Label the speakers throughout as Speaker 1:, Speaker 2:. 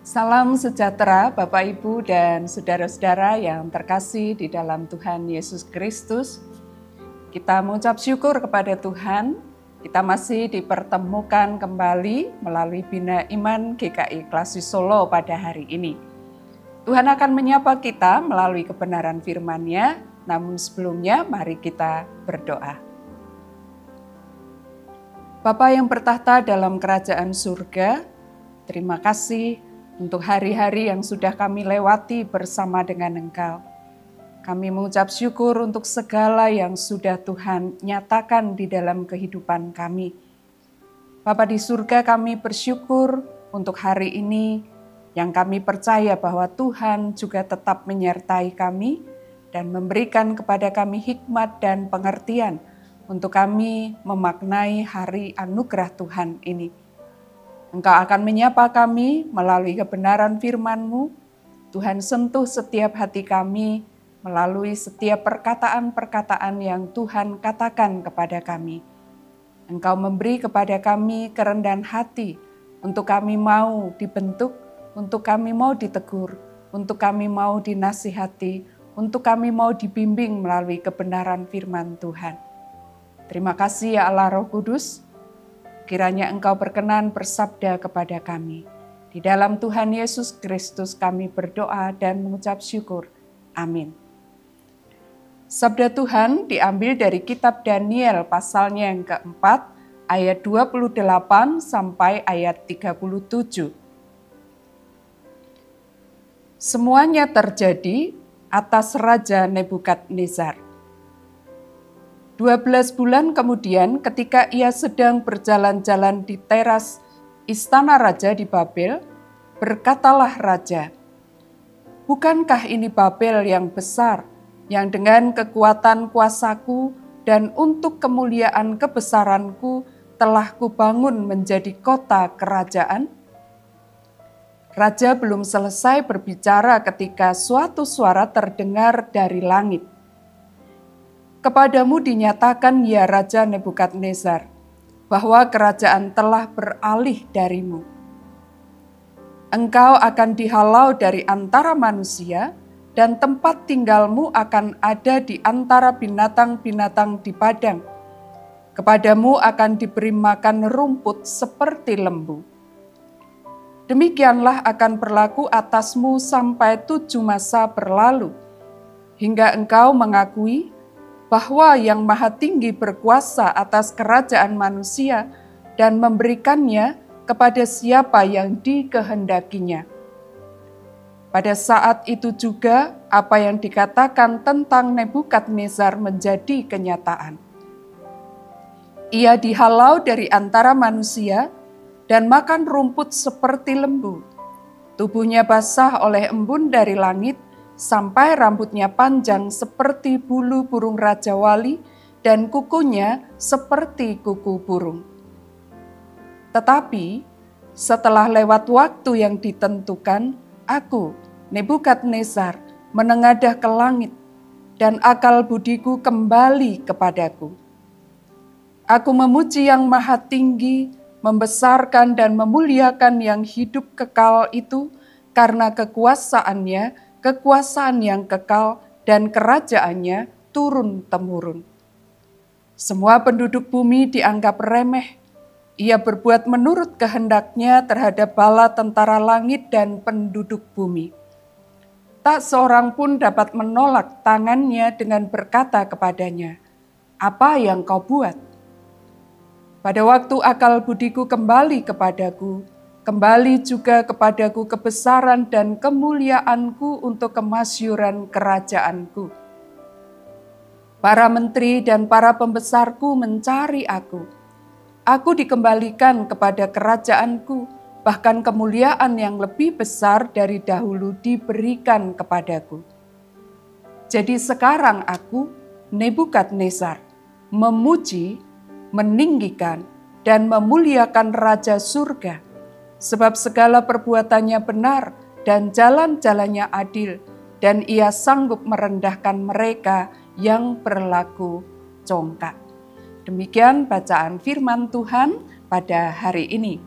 Speaker 1: Salam sejahtera Bapak Ibu dan saudara-saudara yang terkasih di dalam Tuhan Yesus Kristus. Kita mengucap syukur kepada Tuhan, kita masih dipertemukan kembali melalui Bina Iman GKI Klasi Solo pada hari ini. Tuhan akan menyapa kita melalui kebenaran firman-Nya, namun sebelumnya mari kita berdoa. Bapa yang bertahta dalam kerajaan surga, terima kasih untuk hari-hari yang sudah kami lewati bersama dengan Engkau. Kami mengucap syukur untuk segala yang sudah Tuhan nyatakan di dalam kehidupan kami. Bapa di surga, kami bersyukur untuk hari ini yang kami percaya bahwa Tuhan juga tetap menyertai kami dan memberikan kepada kami hikmat dan pengertian untuk kami memaknai hari anugerah Tuhan ini. Engkau akan menyapa kami melalui kebenaran firman-Mu. Tuhan sentuh setiap hati kami melalui setiap perkataan-perkataan yang Tuhan katakan kepada kami. Engkau memberi kepada kami kerendahan hati untuk kami mau dibentuk, untuk kami mau ditegur, untuk kami mau dinasihati, untuk kami mau dibimbing melalui kebenaran firman Tuhan. Terima kasih ya Allah Roh Kudus. Kiranya Engkau berkenan bersabda kepada kami. Di dalam Tuhan Yesus Kristus kami berdoa dan mengucap syukur. Amin. Sabda Tuhan diambil dari kitab Daniel pasalnya yang keempat, ayat 28 sampai ayat 37. Semuanya terjadi atas Raja Nebukadnezar. 12 bulan kemudian ketika ia sedang berjalan-jalan di teras istana raja di Babel, berkatalah raja, "Bukankah ini Babel yang besar, yang dengan kekuatan kuasaku dan untuk kemuliaan kebesaranku telah kubangun menjadi kota kerajaan?" Raja belum selesai berbicara ketika suatu suara terdengar dari langit. "Kepadamu dinyatakan ya Raja Nebukadnezar, bahwa kerajaan telah beralih darimu. Engkau akan dihalau dari antara manusia, dan tempat tinggalmu akan ada di antara binatang-binatang di padang. Kepadamu akan diberi makan rumput seperti lembu. Demikianlah akan berlaku atasmu sampai 7 masa berlalu, hingga engkau mengakui bahwa Yang Maha Tinggi berkuasa atas kerajaan manusia dan memberikannya kepada siapa yang dikehendakinya. Pada saat itu juga apa yang dikatakan tentang Nebukadnezar menjadi kenyataan. Ia dihalau dari antara manusia dan makan rumput seperti lembu. Tubuhnya basah oleh embun dari langit, sampai rambutnya panjang seperti bulu burung Raja Wali dan kukunya seperti kuku burung. Tetapi setelah lewat waktu yang ditentukan, aku, Nebukadnezar, menengadah ke langit dan akal budiku kembali kepadaku. Aku memuji Yang Maha Tinggi, membesarkan dan memuliakan yang hidup kekal itu karena kekuasaan yang kekal dan kerajaannya turun-temurun. Semua penduduk bumi dianggap remeh. Ia berbuat menurut kehendaknya terhadap bala tentara langit dan penduduk bumi. Tak seorang pun dapat menolak tangannya dengan berkata kepadanya, "Apa yang kau buat?" Pada waktu akal budiku kembali kepadaku, kembali juga kepadaku kebesaran dan kemuliaanku untuk kemasyuran kerajaanku. Para menteri dan para pembesarku mencari aku. Aku dikembalikan kepada kerajaanku, bahkan kemuliaan yang lebih besar dari dahulu diberikan kepadaku. Jadi sekarang aku, Nebukadnezar, memuji, meninggikan, dan memuliakan Raja Surga, sebab segala perbuatannya benar dan jalan-jalannya adil, dan ia sanggup merendahkan mereka yang berlaku congkak. Demikian bacaan firman Tuhan pada hari ini.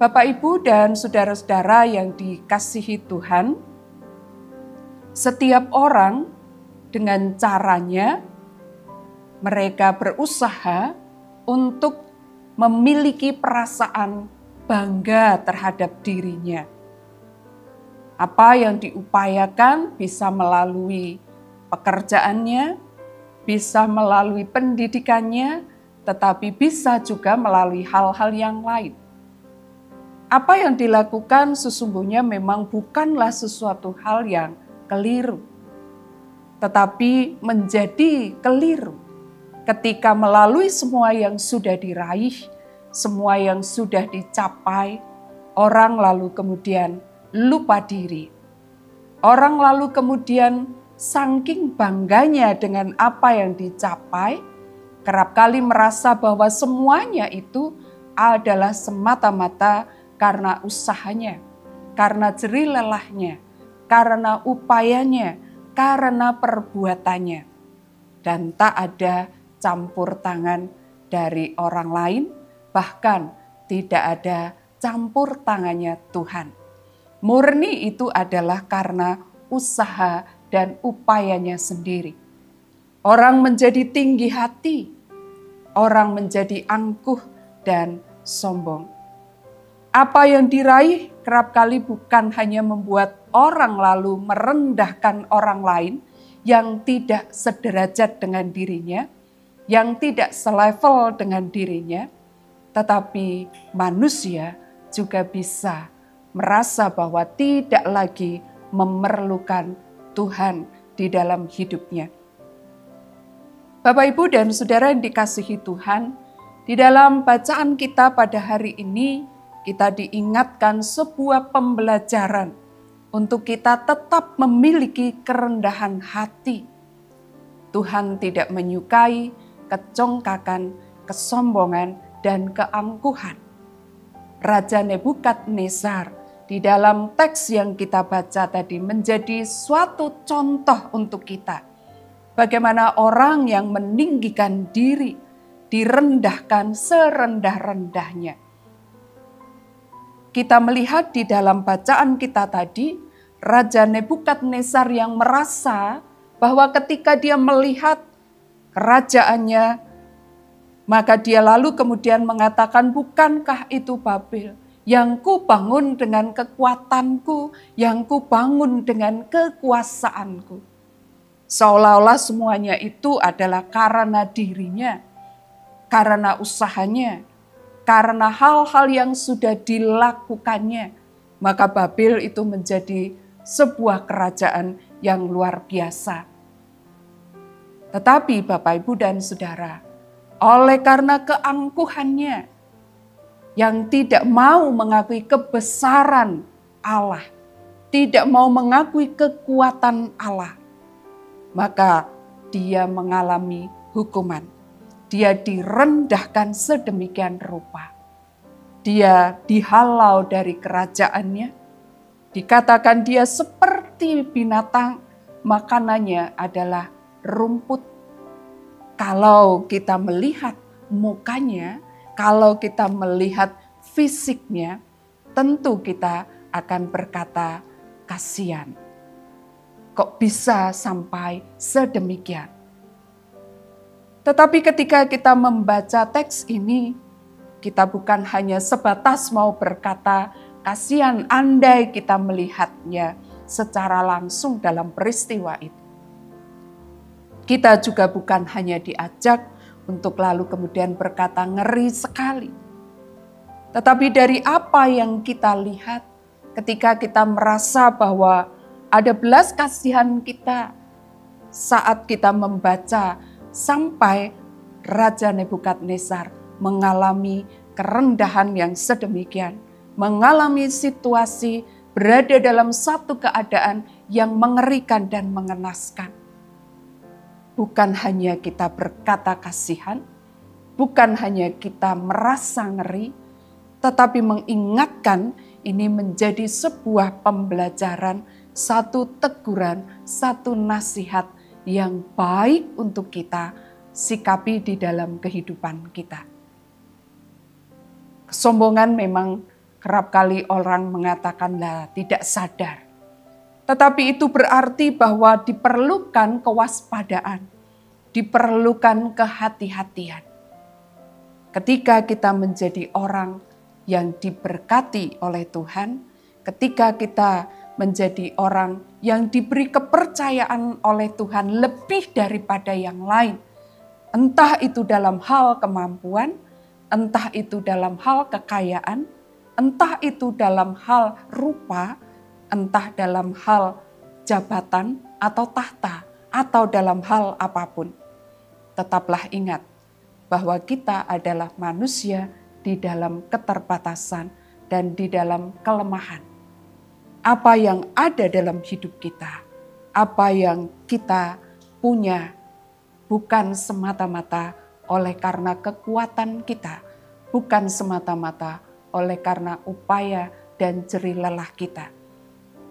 Speaker 1: Bapak, Ibu, dan saudara-saudara yang dikasihi Tuhan, setiap orang dengan caranya mereka berusaha untuk memiliki perasaan bangga terhadap dirinya. Apa yang diupayakan bisa melalui pekerjaannya, bisa melalui pendidikannya, tetapi bisa juga melalui hal-hal yang lain. Apa yang dilakukan sesungguhnya memang bukanlah sesuatu hal yang keliru, tetapi menjadi keliru ketika melalui semua yang sudah diraih, semua yang sudah dicapai, orang lalu kemudian lupa diri. Orang lalu kemudian saking bangganya dengan apa yang dicapai, kerap kali merasa bahwa semuanya itu adalah semata-mata karena usahanya, karena jerih lelahnya, karena upayanya, karena perbuatannya. Dan tak ada campur tangan dari orang lain, bahkan tidak ada campur tangannya Tuhan. Murni itu adalah karena usaha dan upayanya sendiri. Orang menjadi tinggi hati, orang menjadi angkuh dan sombong. Apa yang diraih kerap kali bukan hanya membuat orang lalu merendahkan orang lain yang tidak sederajat dengan dirinya, yang tidak selevel dengan dirinya, tetapi manusia juga bisa merasa bahwa tidak lagi memerlukan Tuhan di dalam hidupnya. Bapak, Ibu, dan saudara yang dikasihi Tuhan, di dalam bacaan kita pada hari ini, kita diingatkan sebuah pembelajaran untuk kita tetap memiliki kerendahan hati. Tuhan tidak menyukai kecongkakan, kesombongan, dan keangkuhan. Raja Nebukadnezar di dalam teks yang kita baca tadi menjadi suatu contoh untuk kita. Bagaimana orang yang meninggikan diri direndahkan serendah-rendahnya. Kita melihat di dalam bacaan kita tadi, Raja Nebukadnezar yang merasa bahwa ketika dia melihat kerajaannya, maka dia lalu kemudian mengatakan, bukankah itu Babel yang ku bangun dengan kekuatanku, yang ku bangun dengan kekuasaanku. Seolah-olah semuanya itu adalah karena dirinya, karena usahanya, karena hal-hal yang sudah dilakukannya. Maka Babel itu menjadi sebuah kerajaan yang luar biasa. Tetapi Bapak, Ibu, dan Saudara, oleh karena keangkuhannya, yang tidak mau mengakui kebesaran Allah, tidak mau mengakui kekuatan Allah, maka dia mengalami hukuman. Dia direndahkan sedemikian rupa. Dia dihalau dari kerajaannya. Dikatakan dia seperti binatang, makanannya adalah rumput. Kalau kita melihat mukanya, kalau kita melihat fisiknya, tentu kita akan berkata, kasihan. Kok bisa sampai sedemikian? Tetapi ketika kita membaca teks ini, kita bukan hanya sebatas mau berkata, kasihan andai kita melihatnya secara langsung dalam peristiwa itu. Kita juga bukan hanya diajak untuk lalu kemudian berkata ngeri sekali. Tetapi dari apa yang kita lihat ketika kita merasa bahwa ada belas kasihan kita saat kita membaca sampai Raja Nebukadnezar mengalami kerendahan yang sedemikian, mengalami situasi berada dalam satu keadaan yang mengerikan dan mengenaskan. Bukan hanya kita berkata kasihan, bukan hanya kita merasa ngeri, tetapi mengingatkan ini menjadi sebuah pembelajaran, satu teguran, satu nasihat yang baik untuk kita sikapi di dalam kehidupan kita. Kesombongan memang Kerap kali orang mengatakanlah tidak sadar. Tetapi itu berarti bahwa diperlukan kewaspadaan, diperlukan kehati-hatian. Ketika kita menjadi orang yang diberkati oleh Tuhan, ketika kita menjadi orang yang diberi kepercayaan oleh Tuhan lebih daripada yang lain, entah itu dalam hal kemampuan, entah itu dalam hal kekayaan, entah itu dalam hal rupa, entah dalam hal jabatan atau tahta, atau dalam hal apapun. Tetaplah ingat bahwa kita adalah manusia di dalam keterbatasan dan di dalam kelemahan. Apa yang ada dalam hidup kita, apa yang kita punya, bukan semata-mata oleh karena kekuatan kita, bukan semata-mata oleh karena upaya dan jerih lelah kita.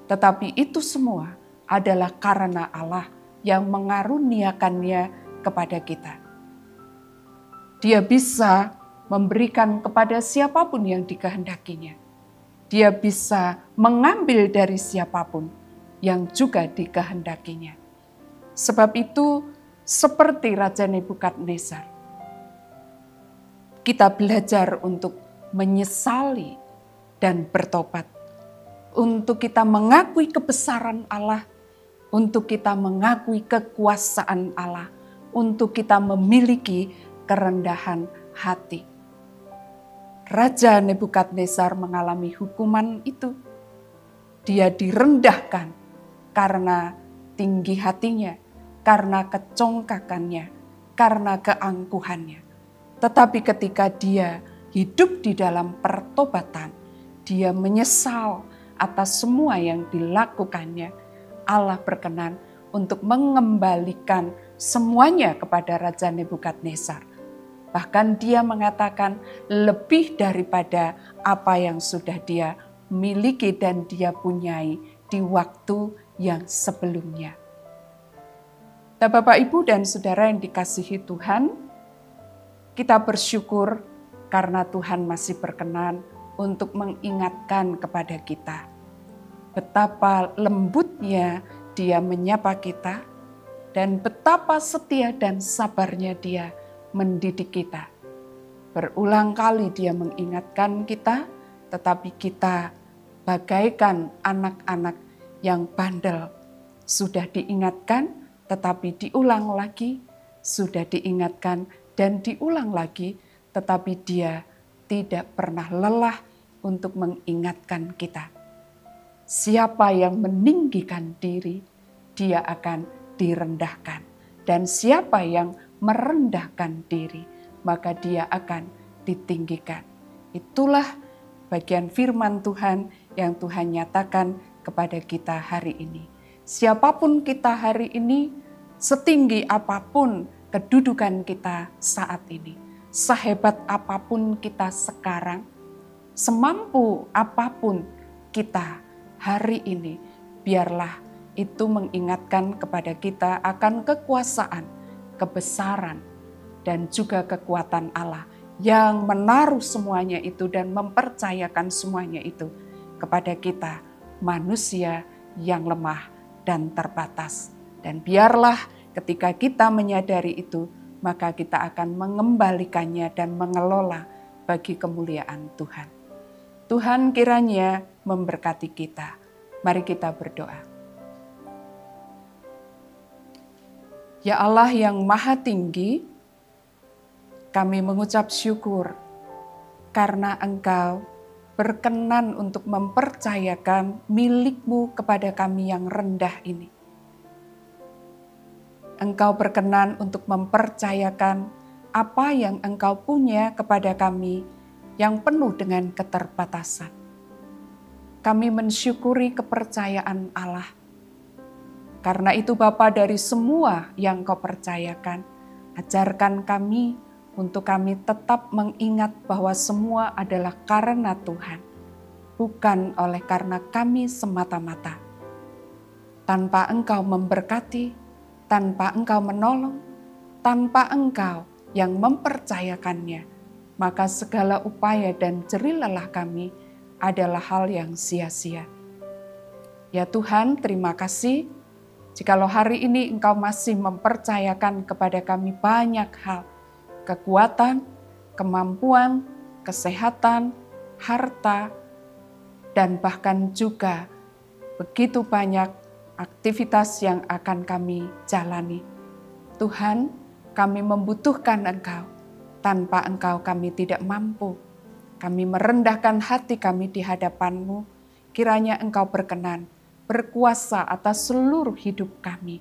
Speaker 1: Tetapi itu semua adalah karena Allah yang mengaruniakannya kepada kita. Dia bisa memberikan kepada siapapun yang dikehendakinya. Dia bisa mengambil dari siapapun yang juga dikehendakinya. Sebab itu, seperti Raja Nebukadnezar, kita belajar untuk menyesali dan bertobat, untuk kita mengakui kebesaran Allah, untuk kita mengakui kekuasaan Allah, untuk kita memiliki kerendahan hati. Raja Nebukadnezar mengalami hukuman itu. Dia direndahkan karena tinggi hatinya, karena kecongkakannya, karena keangkuhannya. Tetapi ketika dia hidup di dalam pertobatan, dia menyesal atas semua yang dilakukannya. Allah berkenan untuk mengembalikan semuanya kepada Raja Nebukadnezar. Bahkan dia mengatakan lebih daripada apa yang sudah dia miliki dan dia punyai di waktu yang sebelumnya. Nah, Bapak, Ibu, dan Saudara yang dikasihi Tuhan, kita bersyukur karena Tuhan masih berkenan untuk mengingatkan kepada kita betapa lembutnya Dia menyapa kita dan betapa setia dan sabarnya Dia mendidik kita. Berulang kali Dia mengingatkan kita, tetapi kita bagaikan anak-anak yang bandel. Sudah diingatkan, tetapi diulang lagi, sudah diingatkan dan diulang lagi, tetapi Dia tidak pernah lelah untuk mengingatkan kita. Siapa yang meninggikan diri, dia akan direndahkan. Dan siapa yang merendahkan diri, maka dia akan ditinggikan. Itulah bagian firman Tuhan yang Tuhan nyatakan kepada kita hari ini. Siapapun kita hari ini, setinggi apapun kedudukan kita saat ini, sehebat apapun kita sekarang, semampu apapun kita hari ini, biarlah itu mengingatkan kepada kita akan kekuasaan, kebesaran, dan juga kekuatan Allah yang menaruh semuanya itu dan mempercayakan semuanya itu kepada kita, manusia yang lemah dan terbatas. Dan biarlah ketika kita menyadari itu, maka kita akan mengembalikannya dan mengelola bagi kemuliaan Tuhan. Tuhan kiranya memberkati kita. Mari kita berdoa. Ya Allah yang maha tinggi, kami mengucap syukur karena Engkau berkenan untuk mempercayakan milik-Mu kepada kami yang rendah ini. Engkau berkenan untuk mempercayakan apa yang Engkau punya kepada kami yang penuh dengan keterbatasan. Kami mensyukuri kepercayaan Allah. Karena itu Bapa, dari semua yang Kau percayakan, ajarkan kami untuk kami tetap mengingat bahwa semua adalah karena Tuhan, bukan oleh karena kami semata-mata. Tanpa Engkau memberkati, tanpa Engkau menolong, tanpa Engkau yang mempercayakannya, maka segala upaya dan jerih lelah kami adalah hal yang sia-sia. Ya Tuhan, terima kasih jikalau hari ini Engkau masih mempercayakan kepada kami banyak hal, kekuatan, kemampuan, kesehatan, harta, dan bahkan juga begitu banyak aktivitas yang akan kami jalani. Tuhan, kami membutuhkan Engkau. Tanpa Engkau kami tidak mampu. Kami merendahkan hati kami di hadapan-Mu. Kiranya Engkau berkenan, berkuasa atas seluruh hidup kami.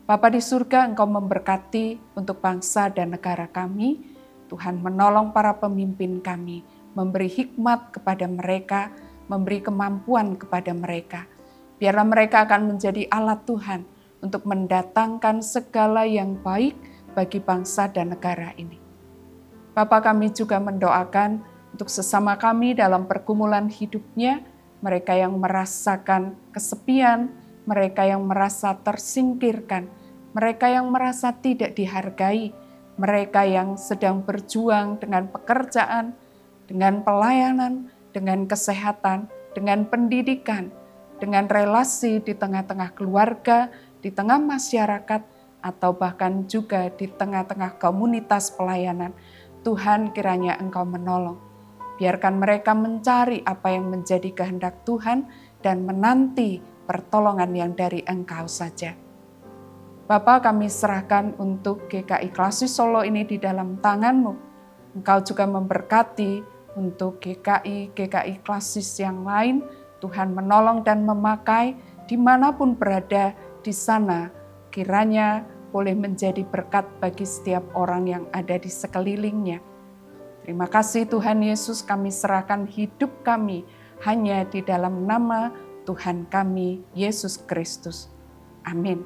Speaker 1: Bapa di surga, Engkau memberkati untuk bangsa dan negara kami. Tuhan menolong para pemimpin kami, memberi hikmat kepada mereka, memberi kemampuan kepada mereka. Biarlah mereka akan menjadi alat Tuhan untuk mendatangkan segala yang baik bagi bangsa dan negara ini. Bapa, kami juga mendoakan untuk sesama kami dalam pergumulan hidupnya, mereka yang merasakan kesepian, mereka yang merasa tersingkirkan, mereka yang merasa tidak dihargai, mereka yang sedang berjuang dengan pekerjaan, dengan pelayanan, dengan kesehatan, dengan pendidikan, dengan relasi di tengah-tengah keluarga, di tengah masyarakat, atau bahkan juga di tengah-tengah komunitas pelayanan. Tuhan, kiranya Engkau menolong. Biarkan mereka mencari apa yang menjadi kehendak Tuhan dan menanti pertolongan yang dari Engkau saja. Bapa, kami serahkan untuk GKI Klasis Solo ini di dalam tangan-Mu. Engkau juga memberkati untuk GKI Klasis yang lain. Tuhan menolong dan memakai dimanapun berada di sana. Kiranya boleh menjadi berkat bagi setiap orang yang ada di sekelilingnya. Terima kasih Tuhan Yesus, kami serahkan hidup kami hanya di dalam nama Tuhan kami, Yesus Kristus. Amin.